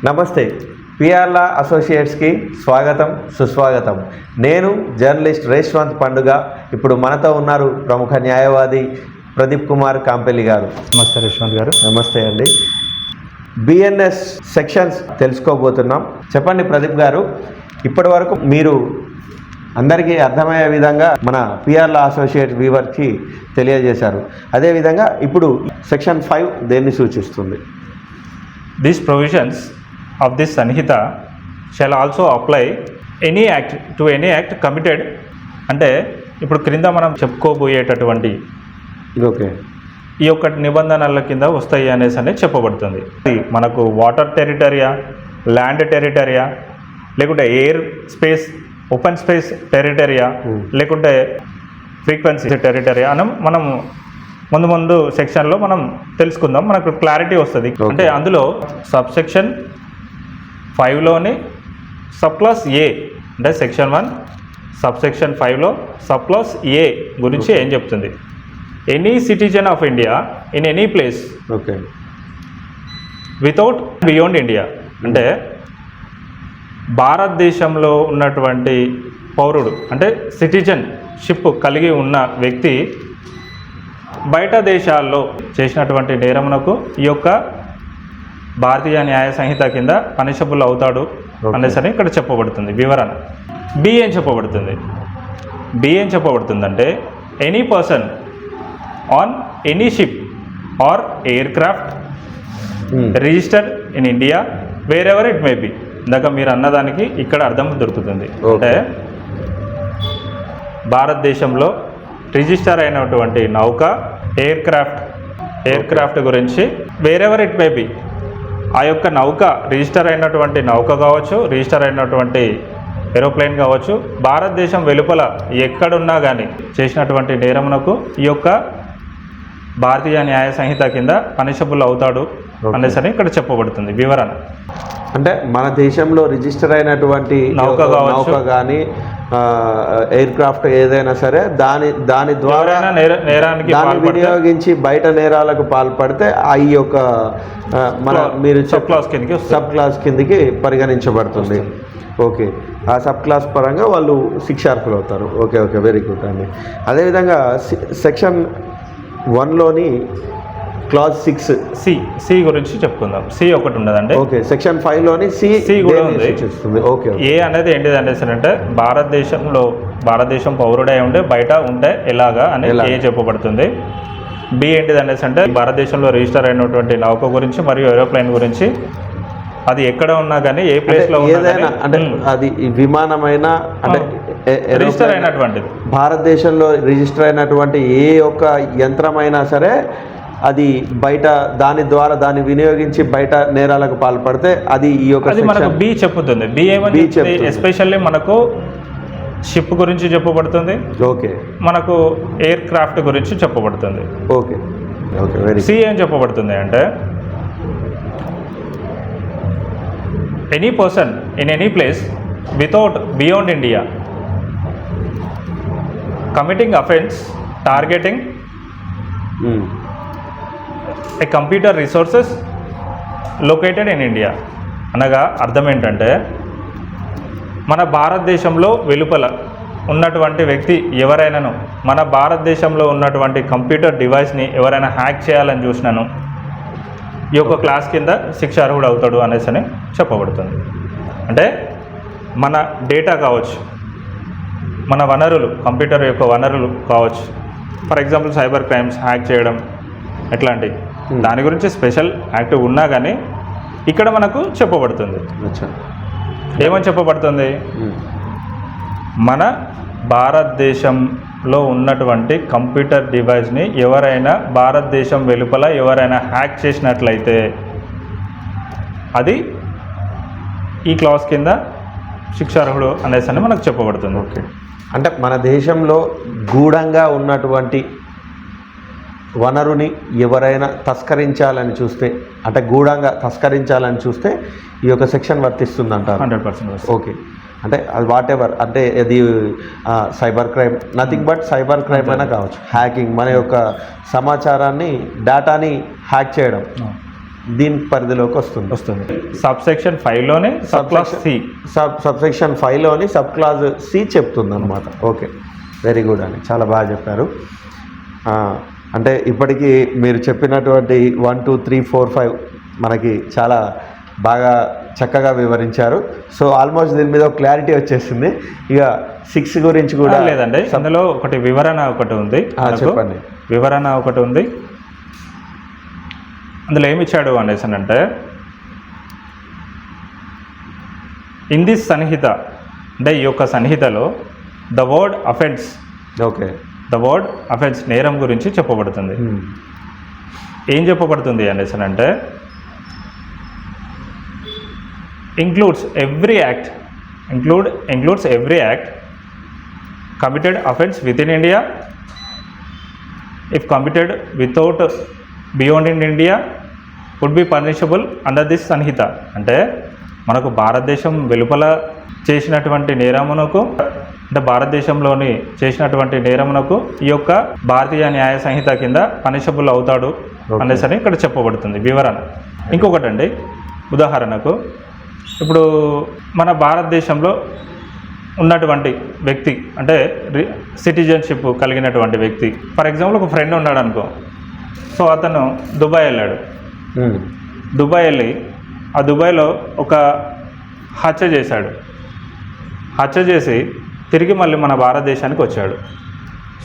నమస్తే. పిఆర్ లా అసోసియేట్స్కి స్వాగతం, సుస్వాగతం. నేను జర్నలిస్ట్ రేష్వంత్ పండుగ. ఇప్పుడు మనతో ఉన్నారు ప్రముఖ న్యాయవాది ప్రదీప్ కుమార్ కాంపెల్లి గారు. నమస్తే రేష్వంత్ గారు. నమస్తే అండి. బిఎన్ఎస్ సెక్షన్స్ తెలుసుకోబోతున్నాం. చెప్పండి ప్రదీప్ గారు, ఇప్పటి వరకు మీరు అందరికీ అర్థమయ్యే విధంగా మన పిఆర్ లా అసోసియేట్ వ్యూవర్కి తెలియజేశారు. అదేవిధంగా ఇప్పుడు సెక్షన్ 5 దేన్ని సూచిస్తుంది? These provisions of this Sanhita shall also apply any act to any act committed. అంటే ఇప్పుడు క్రింద మనం చెప్పుకోబోయేటటువంటి ఓకే ఈ యొక్క నిబంధనల కింద వస్తాయి అనేసి అనేది చెప్పబడుతుంది. మనకు వాటర్ టెరిటరియా, ల్యాండ్ టెరిటరియా, లేకుంటే ఎయిర్ స్పేస్, ఓపెన్ స్పేస్ టెరిటరియా, లేకుంటే ఫ్రీక్వెన్సీ టెరిటరియా అని మనం ముందు సెక్షన్లో మనం తెలుసుకుందాం, మనకు క్లారిటీ వస్తుంది. అంటే అందులో సబ్సెక్షన్ 5లోని సబ్ క్లాస్ ఏ అంటే సెక్షన్ 1 సబ్సెక్షన్ 5లో సబ్ క్లాస్ ఏ గురించి ఏం చెప్తుంది? Any citizen of India in any place okay without beyond India, అంటే భారతదేశంలో ఉన్నటువంటి పౌరుడు అంటే సిటిజన్షిప్ కలిగి ఉన్న వ్యక్తి బయట దేశాల్లో చేసినటువంటి నేరమునకు ఈ యొక్క భారతీయ న్యాయ సంహిత కింద పనిషబుల్ అవుతాడు అనేసి ఇక్కడ చెప్పబడుతుంది. వివరణ బి ఏం చెప్పబడుతుంది? బి ఏం చెప్పబడుతుందంటే any person on any ship or aircraft registered in India wherever it may be. ఇందాక మీరు అన్నదానికి ఇక్కడ అర్థం దొరుకుతుంది. అంటే భారతదేశంలో రిజిస్టర్ అయినటువంటి నౌక, ఎయిర్ క్రాఫ్ట్ గురించి వేరెవర్ ఇట్ మే బి, ఆ యొక్క నౌక రిజిస్టర్ అయినటువంటి నౌక కావచ్చు, రిజిస్టర్ అయినటువంటి ఏరోప్లేన్ కావచ్చు, భారతదేశం వెలుపల ఎక్కడున్నా కానీ చేసినటువంటి నేరమునకు ఈ యొక్క భారతీయ న్యాయ సంహిత కింద పనిషబుల్ అవుతాడు అనేసి ఇక్కడ చెప్పబడుతుంది. వివరణ అంటే మన దేశంలో రిజిస్టర్ అయినటువంటి నౌక కానీ ఎయిర్ క్రాఫ్ట్ ఏదైనా సరే దాని ద్వారా నేరానికి వినియోగించి బయట నేరాలకు పాల్పడితే ఈ యొక్క మీరు సబ్ క్లాస్ కిందకి పరిగణించబడుతుంది. ఓకే, ఆ సబ్ క్లాస్ పరంగా వాళ్ళు శిక్షార్హులు అవుతారు. ఓకే ఓకే, వెరీ గుడ్ అండి. అదేవిధంగా సెక్షన్ 1లోని క్లాజ్ 6 సి గురించి చెప్పుకుందాం. సి ఒకటి ఉండదండి. ఓకే, సెక్షన్ 5లోని సి కూడా ఉంది. ఓకే, ఏ అనేది ఏంటిది అనేసి అంటే భారతదేశం పౌరుడై ఉంటే బయట ఉంటే ఎలాగా అనేది ఏ చెప్పబడుతుంది. బి ఏంటిది అనేసి అంటే భారతదేశంలో రిజిస్టర్ అయినటువంటి నౌక గురించి మరియు ఏరోప్లేన్ గురించి, అది ఎక్కడ ఉన్నా కానీ ఏ ప్లేస్లో ఏదైనా, అంటే అది విమానమైన అంటే రిజిస్టర్ అయినటువంటిది భారతదేశంలో రిజిస్టర్ అయినటువంటి ఏ ఒక్క యంత్రమైనా సరే అది బయట దాన్ని వినియోగించి బయట నేరాలకు పాల్పడితే అది ఈ యొక్క మనకు బి చెప్పుతుంది. బి ఏమని ఎస్పెషల్లీ మనకు షిప్ గురించి చెప్పబడుతుంది. ఓకే, మనకు ఎయిర్ క్రాఫ్ట్ గురించి చెప్పబడుతుంది. Okay okay, very. సి ఏం చెప్పబడుతుంది అంటే any person in any place without beyond India committing offence targeting A computer resources located in India. అనగా అర్థం ఏంటంటే మన భారతదేశంలో వెలుపల ఉన్నటువంటి వ్యక్తి ఎవరైనాను మన భారతదేశంలో ఉన్నటువంటి కంప్యూటర్ డివైస్ని ఎవరైనా హ్యాక్ చేయాలని చూసినాను ఈ యొక్క క్లాస్ కింద శిక్షార్హుడు అవుతాడు అనేసి అని చెప్పబడుతుంది. అంటే మన డేటా కావచ్చు, మన వనరులు, కంప్యూటర్ యొక్క వనరులు కావచ్చు, for example cyber crimes, hack చేయడం, ఎట్లాంటి దాని గురించి స్పెషల్ యాక్ట్ ఉన్నా కానీ ఇక్కడ మనకు చెప్పబడుతుంది. ఏమని చెప్పబడుతుంది? మన భారతదేశంలో ఉన్నటువంటి కంప్యూటర్ డివైస్ని ఎవరైనా భారతదేశం వెలుపల ఎవరైనా హ్యాక్ చేసినట్లయితే అది ఈ క్లాస్ కింద శిక్షార్హుడు అనేసి అని మనకు చెప్పబడుతుంది. ఓకే, అంటే మన దేశంలో గూఢంగా ఉన్నటువంటి వనరుని ఎవరైనా తస్కరించాలని చూస్తే, అంటే గూఢంగా తస్కరించాలని చూస్తే ఈ యొక్క సెక్షన్ వర్తిస్తుంది అంటారు. 100%. ఓకే, అంటే అది వాట్ ఎవర్, అంటే అది cyber crime, nothing but cyber crime అయినా కావచ్చు. హ్యాకింగ్, మన యొక్క సమాచారాన్ని, డేటాని హ్యాక్ చేయడం, దీని పరిధిలోకి వస్తుంది. సబ్ సెక్షన్ 5లోనే sub clause C, sub section 5లోని సబ్ క్లాస్ సి చెప్తుంది అనమాట. ఓకే, వెరీ గుడ్ అండి, చాలా బాగా చెప్పారు. అంటే ఇప్పటికీ మీరు చెప్పినటువంటి 1 2 3 4 5 మనకి చాలా బాగా చక్కగా వివరించారు. సో ఆల్మోస్ట్ దీని మీద క్లారిటీ వచ్చేసింది. ఇక 6 గురించి కూడా లేదండి, అందులో ఒకటి వివరణ ఒకటి ఉంది. చెప్పండి. వివరణ ఒకటి ఉంది. అందులో ఏమి ఇచ్చాడు అనేసానంటే, ఇన్ దిస్ సన్నిహిత, అంటే ఈ యొక్క సన్నిహితలో the word offence, okay, the word offence నేరం గురించి చెప్పబడుతుంది. ఏం చెప్పబడుతుంది అనేసానంటే, includes every act committed offense within India, if committed without beyond in India would be punishable under this sanhita. అంటే మనకు భారతదేశం వెలుపల చేసినటువంటి నేరమునకు, అంటే భారతదేశంలోని చేసినటువంటి నేరమునకు ఈ యొక్క భారతీయ న్యాయ సంహిత కింద పనిషబుల్ అవుతాడు అనేసి ఇక్కడ చెప్పబడుతుంది వివరణ. ఇంకొకటండి, ఉదాహరణకు ఇప్పుడు మన భారతదేశంలో ఉన్నటువంటి వ్యక్తి, అంటే సిటిజన్షిప్ కలిగినటువంటి వ్యక్తి, ఫర్ ఎగ్జాంపుల్ ఒక ఫ్రెండ్ ఉన్నాడు అనుకో. సో అతను దుబాయ్ వెళ్ళాడు. దుబాయ్ వెళ్ళి ఆ దుబాయ్లో ఒక హత్య చేశాడు. హత్య చేసి తిరిగి మళ్ళీ మన భారతదేశానికి వచ్చాడు.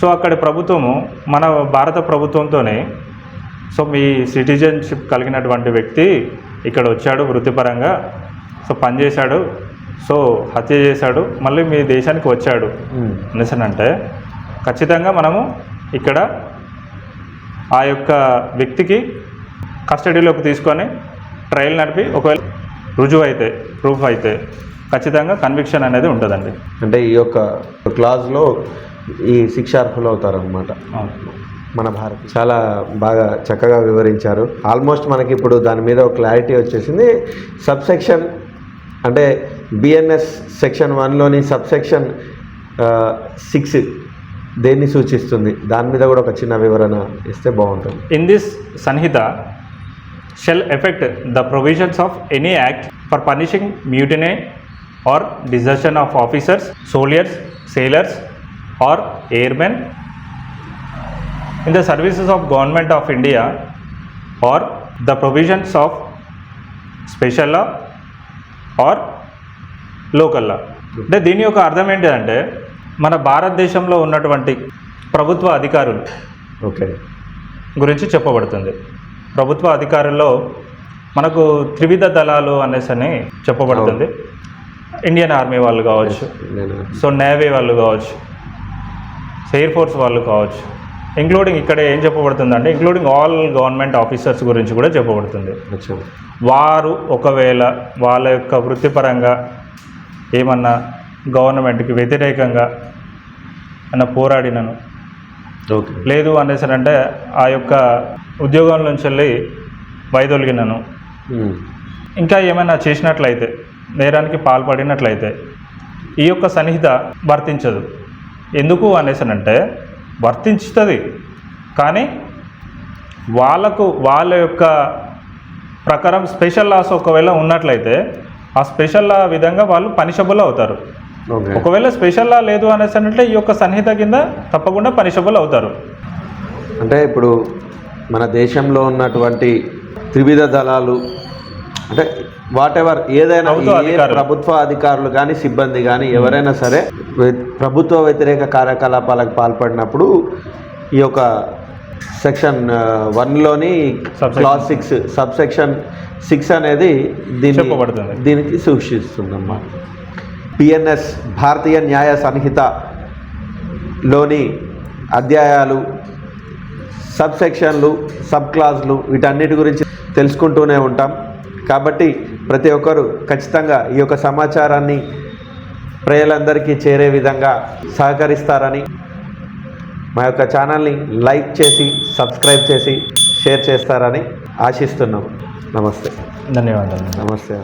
సో అక్కడి ప్రభుత్వము మన భారత ప్రభుత్వంతోనే, సో మీ సిటిజన్షిప్ కలిగినటువంటి వ్యక్తి ఇక్కడ వచ్చాడు వృత్తిపరంగా, సో పనిచేశాడు, సో హత్య చేశాడు, మళ్ళీ మీ దేశానికి వచ్చాడు అనేసనంటే ఖచ్చితంగా మనము ఇక్కడ ఆ యొక్క వ్యక్తికి కస్టడీలోకి తీసుకొని ట్రయల్ నడిపి ఒకవేళ రుజువు అయితే, ప్రూఫ్ అయితే ఖచ్చితంగా కన్విక్షన్ అనేది ఉంటుందండి. అంటే ఈ యొక్క క్లాజ్లో ఈ శిక్షార్హులు అవుతారనమాట మన భారత్. చాలా బాగా చక్కగా వివరించారు. ఆల్మోస్ట్ మనకి ఇప్పుడు దాని మీద ఒక క్లారిటీ వచ్చేసింది. సబ్ సెక్షన్ అంటే బిఎన్ఎస్ సెక్షన్ 1లోని సబ్ సెక్షన్ 6 దేన్ని సూచిస్తుంది, దాని మీద కూడా ఒక చిన్న వివరణ ఇస్తే బాగుంటుంది. In this Sanhita shall affect the provisions of any act for punishing mutiny or desertion of officers, soldiers, sailors or airmen in the services of government of India or the provisions of special law or local law. అంటే దీని యొక్క అర్థం ఏంటంటే, మన భారతదేశంలో ఉన్నటువంటి ప్రభుత్వ అధికారులు ఓకే గురించి చెప్పబడుతుంది. ప్రభుత్వ అధికారుల్లో మనకు త్రివిధ దళాలు అనేసి చెప్పబడుతుంది. ఇండియన్ ఆర్మీ వాళ్ళు కావచ్చు, సో నేవీ వాళ్ళు కావచ్చు, ఎయిర్ ఫోర్స్ వాళ్ళు కావచ్చు, ఇంక్లూడింగ్ ఇక్కడ ఏం చెప్పబడుతుందంటే ఇంక్లూడింగ్ ఆల్ గవర్నమెంట్ ఆఫీసర్స్ గురించి కూడా చెప్పబడుతుంది. వారు ఒకవేళ వాళ్ళ యొక్క వృత్తిపరంగా ఏమన్నా గవర్నమెంట్కి వ్యతిరేకంగా అన్న పోరాడినను, లేదు అనేసనంటే ఆ యొక్క ఉద్యోగం నుంచి వెళ్ళి వైదొలిగినను, ఇంకా ఏమైనా చేసినట్లయితే, నేరానికి పాల్పడినట్లయితే ఈ యొక్క సన్నిహిత వర్తించదు. ఎందుకు అనేసనంటే వర్తించుతుంది, కానీ వాళ్ళ యొక్క ప్రకారం స్పెషల్ లాస్ ఒకవేళ ఉన్నట్లయితే ఆ స్పెషల్ లా విధంగా వాళ్ళు పనిషబుల్ అవుతారు. ఒకవేళ స్పెషల్ లా లేదు అనేసి అంటే ఈ యొక్క సన్నిహిత కింద తప్పకుండా పనిషబుల్ అవుతారు. అంటే ఇప్పుడు మన దేశంలో ఉన్నటువంటి త్రివిధ దళాలు అంటే వాట్ ఎవర్ ఏదైనా ప్రభుత్వ అధికారులు కానీ సిబ్బంది కానీ ఎవరైనా సరే ప్రభుత్వ వ్యతిరేక కార్యకలాపాలకు పాల్పడినప్పుడు ఈ యొక్క సెక్షన్ 1లోని క్లాస్ 6 సబ్ సెక్షన్ 6 అనేది దీనికి సూచిస్తుందన్నమాట. పిఎన్ఎస్ భారతీయ న్యాయ సంహితలోని అధ్యాయాలు, సబ్ సెక్షన్లు, సబ్ క్లాజులు వీటన్నిటి గురించి తెలుసుకుంటూనే ఉంటాం. కాబట్టి ప్రతి ఒక్కరూ ఖచ్చితంగా ఈ యొక్క సమాచారాన్ని ప్రజలందరికీ చేరే విధంగా సహకరిస్తారని, మా యొక్క ఛానల్ని లైక్ చేసి సబ్స్క్రైబ్ చేసి షేర్ చేస్తారని ఆశిస్తున్నాం. నమస్తే. ధన్యవాదాలు. నమస్తే.